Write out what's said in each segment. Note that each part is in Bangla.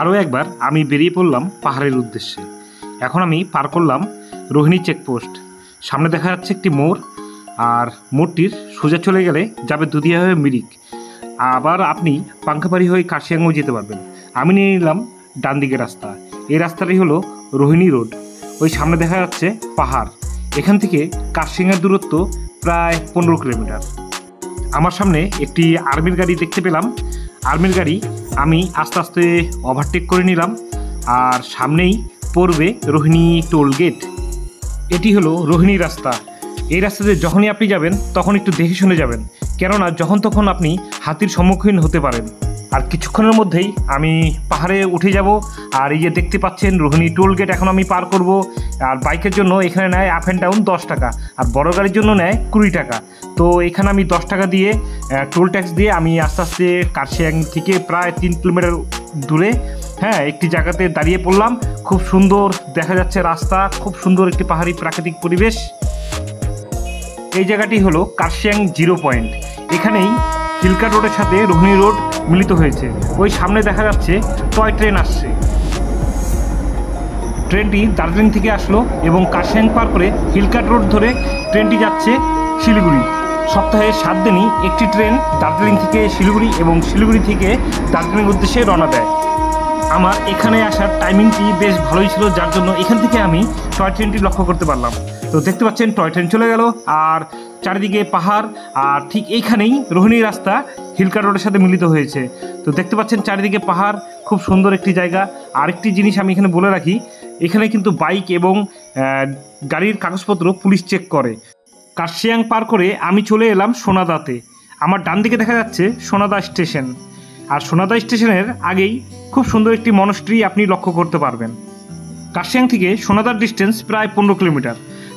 আরও একবার আমি বেরিয়ে পড়লাম পাহাড়ের উদ্দেশ্যে। এখন আমি পার করলাম রোহিণী চেকপোস্ট। সামনে দেখা যাচ্ছে একটি মোড়, আর মোড়টির সোজা চলে গেলে যাবে দুদিয়া হয়ে মিরিক। আবার আপনি পাঙ্খাবাড়ি হয়ে কার্শিয়াংও যেতে পারবেন। আমি নিয়ে নিলাম ডান দিকের রাস্তা। এই রাস্তাটি হলো রোহিণী রোড। ওই সামনে দেখা যাচ্ছে পাহাড়। এখান থেকে কার্শিয়াংয়ের দূরত্ব প্রায় 15 কিলোমিটার। আমার সামনে একটি আর্মির গাড়ি দেখতে পেলাম। আর্মির গাড়ি আমি আস্তে আস্তে ওভারটেক করে নিলাম, আর সামনেই পড়বে রোহিণী টোল গেট। এটি হলো রোহিণী রাস্তা। এই রাস্তাতে যখনই আপনি যাবেন তখন একটু দেখে শুনে যাবেন, কেননা যখন তখন আপনি হাতির সম্মুখীন হতে পারেন। আর কিছুক্ষণের মধ্যেই আমি পাহাড়ে উঠে যাব। আর এই যে দেখতে পাচ্ছেন রোহিণী টোল গেট এখন আমি পার করব। আর বাইকের জন্য এখানে নেয় আপ অ্যান্ড ডাউন 10 টাকা, আর বড় গাড়ির জন্য নেয় 20 টাকা। তো এখানে আমি 10 টাকা দিয়ে টোল ট্যাক্স দিয়ে আমি আস্তে আস্তে কার্শিয়াং থেকে প্রায় 3 কিলোমিটার দূরে একটি জায়গাতে দাঁড়িয়ে পড়লাম। খুব সুন্দর দেখা যাচ্ছে রাস্তা, খুব সুন্দর একটি পাহাড়ি প্রাকৃতিক পরিবেশ। এই জায়গাটি হলো কার্শিয়াং জিরো পয়েন্ট। এখানেই হিলকা রোডের সাথে রোহিণী রোড মিলিত হয়েছে। ওই সামনে দেখা যাচ্ছে টয় ট্রেন আসছে। ট্রেনটি দার্জিলিং থেকে আসলো এবং কার্শিয়াং পার করে হিলকাট রোড ধরে ট্রেনটি যাচ্ছে শিলিগুড়ি। সপ্তাহে 7 দিনই একটি ট্রেন দার্জিলিং থেকে শিলিগুড়ি এবং শিলিগুড়ি থেকে দার্জিলিং উদ্দেশ্যে রওনা দেয়। আমার এখানে আসার টাইমিংটি বেশ ভালোই ছিল, যার জন্য এখান থেকে আমি টয় ট্রেনটি লক্ষ্য করতে পারলাম। তো দেখতে পাচ্ছেন টয় ট্রেন চলে গেল, আর চারিদিকে পাহাড়, আর ঠিক এইখানেই রোহিণী রাস্তা হিলকা রোডের সাথে মিলিত হয়েছে। তো দেখতে পাচ্ছেন চারিদিকে পাহাড়, খুব সুন্দর একটি জায়গা। আরেকটি জিনিস আমি এখানে বলে রাখি, এখানে কিন্তু বাইক এবং গাড়ির কাগজপত্র পুলিশ চেক করে। কার্শিয়াং পার করে আমি চলে এলাম সোনাদাতে। আমার ডান দিকে দেখা যাচ্ছে সোনাদা স্টেশন, আর সোনাদা স্টেশনের আগেই খুব সুন্দর একটি মনস্ট্রি আপনি লক্ষ্য করতে পারবেন। কার্শিয়াং থেকে সোনাদার ডিস্টেন্স প্রায় 15 কিলোমিটার।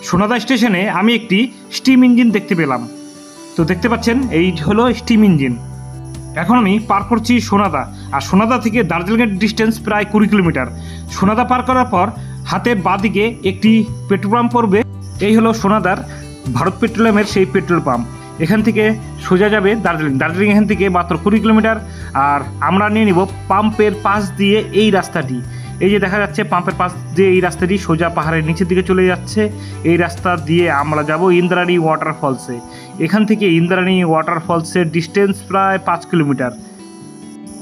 সোনাদা স্টেশনে আমি একটি স্টিম ইঞ্জিন দেখতে পেলাম। তো দেখতে পাচ্ছেন এই হলো স্টিম ইঞ্জিন। এখন আমি পার করছি সোনাদা, আর সোনাদা থেকে দার্জিলিংয়ের ডিস্টেন্স প্রায় 20 কিলোমিটার। সোনাদা পার করার পর হাতের বাঁ দিকে একটি পেট্রোল পাম্প পড়বে। এই হলো সোনাদার ভারত পেট্রোলিয়ামের সেই পেট্রোল পাম্প। এখান থেকে সোজা যাবে দার্জিলিং। দার্জিলিং এখান থেকে মাত্র 20 কিলোমিটার। আর আমরা নিয়ে নিব পাম্পের পাশ দিয়ে এই রাস্তাটি। এই যে দেখা যাচ্ছে পাম্পের পাশ দিয়ে এই রাস্তাটি সোজা পাহাড়ের নিচের দিকে চলে যাচ্ছে। এই রাস্তা দিয়ে আমরা যাব ইন্দ্রাণী ওয়াটারফলসে। এখান থেকে ইন্দ্রাণী ওয়াটারফলসের ডিস্টেন্স প্রায় 5 কিলোমিটার।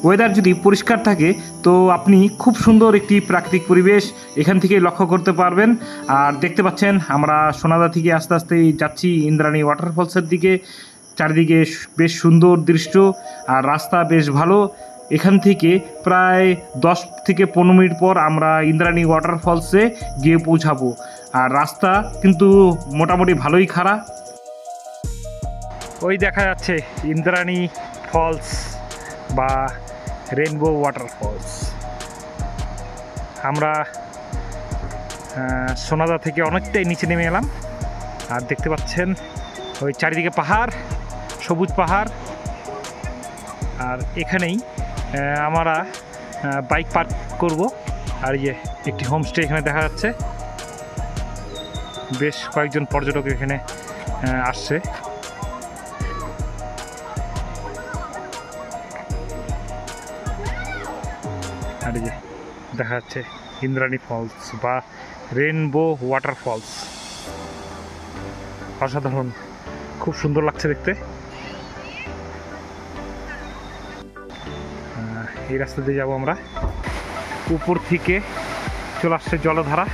ওয়েদার যদি পরিষ্কার থাকে তো আপনি খুব সুন্দর একটি প্রাকৃতিক পরিবেশ এখান থেকে লক্ষ্য করতে পারবেন। আর দেখতে পাচ্ছেন আমরা সোনাদা থেকে আস্তে আস্তে যাচ্ছি ইন্দ্রাণী ওয়াটারফলসের দিকে। চারিদিকে বেশ সুন্দর দৃশ্য, আর রাস্তা বেশ ভালো। এখান থেকে প্রায় 10 থেকে 15 মিনিট পর আমরা ইন্দ্রাণী ওয়াটারফলসে গিয়ে পৌঁছাবো। আর রাস্তা কিন্তু মোটামুটি ভালোই খারাপ। ওই দেখা যাচ্ছে ইন্দ্রাণী ফলস বা রেনবো ওয়াটারফলস। আমরা সোনাদা থেকে অনেকটাই নিচে নেমে এলাম, আর দেখতে পাচ্ছেন ওই চারিদিকে পাহাড়, সবুজ পাহাড়। আর এখানেই আমরা বাইক পার্ক করব। আর এই যে একটি হোমস্টে এখানে দেখা যাচ্ছে। বেশ কয়েকজন পর্যটক এখানে আসছে। আর এই যে দেখা যাচ্ছে ইন্দ্রাণী ফলস বা রেনবো ওয়াটারফলস। অসাধারণ, খুব সুন্দর লাগছে দেখতে। এই রাস্তা দিয়ে যাবো আমরা। উপর থেকে চলে আসছে জলধারা।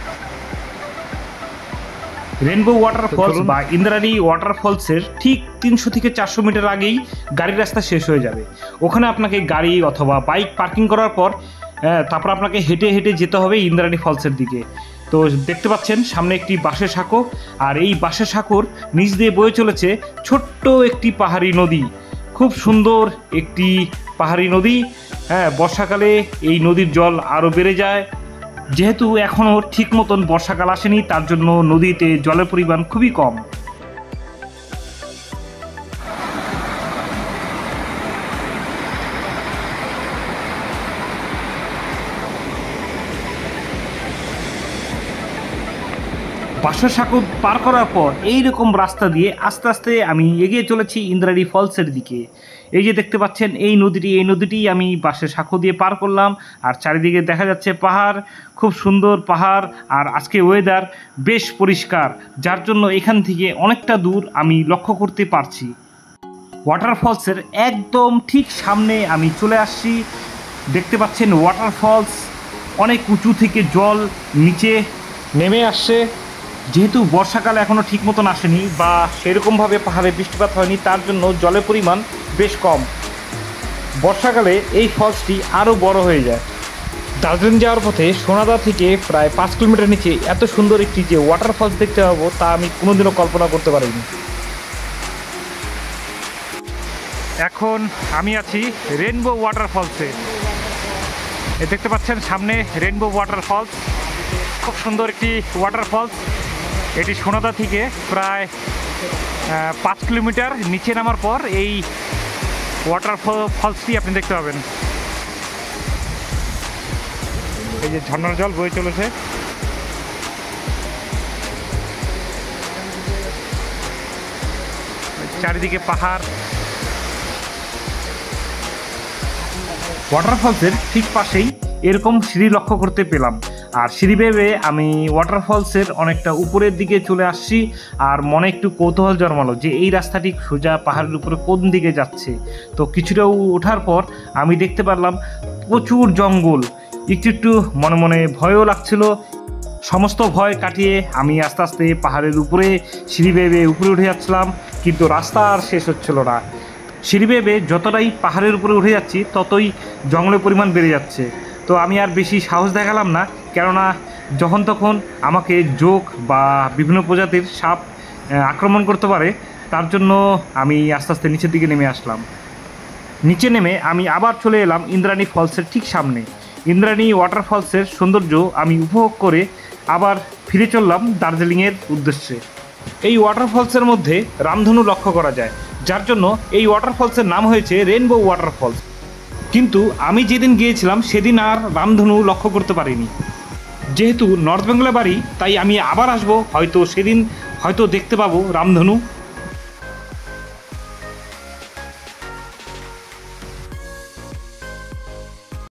রেনবো ওয়াটারফলস বা ইন্দ্রাণী ওয়াটারফলসের ঠিক 300 থেকে 400 মিটার আগেই গাড়ির রাস্তা শেষ হয়ে যাবে। ওখানে আপনাকে গাড়ি অথবা বাইক পার্কিং করার পর তারপর আপনাকে হেঁটে হেঁটে যেতে হবে ইন্দ্রাণী ফলসের দিকে। তো দেখতে পাচ্ছেন সামনে একটি বাঁশের সাঁকো, আর এই বাঁশের সাঁকোর নিচ দিয়ে বয়ে চলেছে ছোট্ট একটি পাহাড়ি নদী। খুব সুন্দর একটি পাহাড়ি নদী। বর্ষাকালে এই নদীর জল আরও বেড়ে যায়। যেহেতু এখনও ঠিক মতন বর্ষাকাল আসেনি, তার জন্য নদীতে জলের পরিমাণ খুবই কম। বাঁশসাঁকো পার করার পর এই রকম রাস্তা দিয়ে আস্তে আস্তে আমি এগিয়ে চলেছি ইন্দ্রাণী ফলসের দিকে। এই যে দেখতে পাচ্ছেন এই নদীটি আমি বাঁশসাঁকো দিয়ে পার করলাম। আর চারিদিকে দেখা যাচ্ছে পাহাড়, খুব সুন্দর পাহাড়। আর আজকে ওয়েদার বেশ পরিষ্কার, যার জন্য এখান থেকে অনেকটা দূর আমি লক্ষ্য করতে পারছি। ওয়াটারফলসের একদম ঠিক সামনে আমি চলে আসছি। দেখতে পাচ্ছেন ওয়াটারফলস অনেক উঁচু থেকে জল নিচে নেমে আসছে। যেহেতু বর্ষাকালে এখনও ঠিক মতন আসেনি বা সেরকমভাবে পাহাড়ে বৃষ্টিপাত হয়নি, তার জন্য জলের পরিমাণ বেশ কম। বর্ষাকালে এই ফলসটি আরও বড় হয়ে যায়। দার্জিলিং যাওয়ার পথে সোনাদা থেকে প্রায় 5 কিলোমিটার নিচে এত সুন্দর একটি যে ওয়াটারফলস দেখতে পাবো তা আমি কোনোদিনও কল্পনা করতে পারিনি। এখন আমি আছি রেইনবো ওয়াটারফলসে। দেখতে পাচ্ছেন সামনে রেইনবো ওয়াটারফলস, খুব সুন্দর একটি ওয়াটারফলস। এটি সোনাদা থেকে প্রায় 5 কিলোমিটার নিচে নামার পর এই ওয়াটারফলসটি আপনি দেখতে পাবেন। এই যে ঝর্ণার জল বয়ে চলেছে। চারিদিকে পাহাড়। ওয়াটারফলসের ঠিক পাশেই এরকম সিঁড়ি লক্ষ্য করতে পেলাম। আর সিঁড়ি বেয়ে আমি ওয়াটারফলসের অনেকটা উপরের দিকে চলে আসছি। আর মনে একটু কৌতূহল জন্মালো যে এই রাস্তাটি সোজা পাহাড়ের উপরে কোন দিকে যাচ্ছে। তো কিছুটা ওঠার পর আমি দেখতে পারলাম প্রচুর জঙ্গল। একটু মনে মনে ভয়ও লাগছিল। সমস্ত ভয় কাটিয়ে আমি আস্তে আস্তে পাহাড়ের উপরে সিঁড়ি বেয়ে উপরে উঠে যাচ্ছিলাম, কিন্তু রাস্তা আর শেষ হচ্ছিল না। সিঁড়ি বেয়ে যতটাই পাহাড়ের উপরে উঠে যাচ্ছি ততই জঙ্গলের পরিমাণ বেড়ে যাচ্ছে। তো আমি আর বেশি সাহস দেখালাম না, কেননা যখন তখন আমাকে জোক বা বিভিন্ন প্রজাতির সাপ আক্রমণ করতে পারে। তার জন্য আমি আস্তে আস্তে নিচের দিকে নেমে আসলাম। নিচে নেমে আমি আবার চলে এলাম ইন্দ্রাণী ফলসের ঠিক সামনে। ইন্দ্রাণী ওয়াটারফলসের সৌন্দর্য আমি উপভোগ করে আবার ফিরে চললাম দার্জিলিংয়ের উদ্দেশ্যে। এই ওয়াটারফলসের মধ্যে রামধনু লক্ষ্য করা যায়, যার জন্য এই ওয়াটারফলসের নাম হয়েছে রেইনবো ওয়াটারফলস। কিন্তু আমি যেদিন গিয়েছিলাম সেদিন আর রামধনু লক্ষ্য করতে পারিনি। যেহেতু নর্থ বেঙ্গলে বাড়ি, তাই আমি আবার আসবো, হয়তো সেদিন হয়তো দেখতে পাবো রামধনু।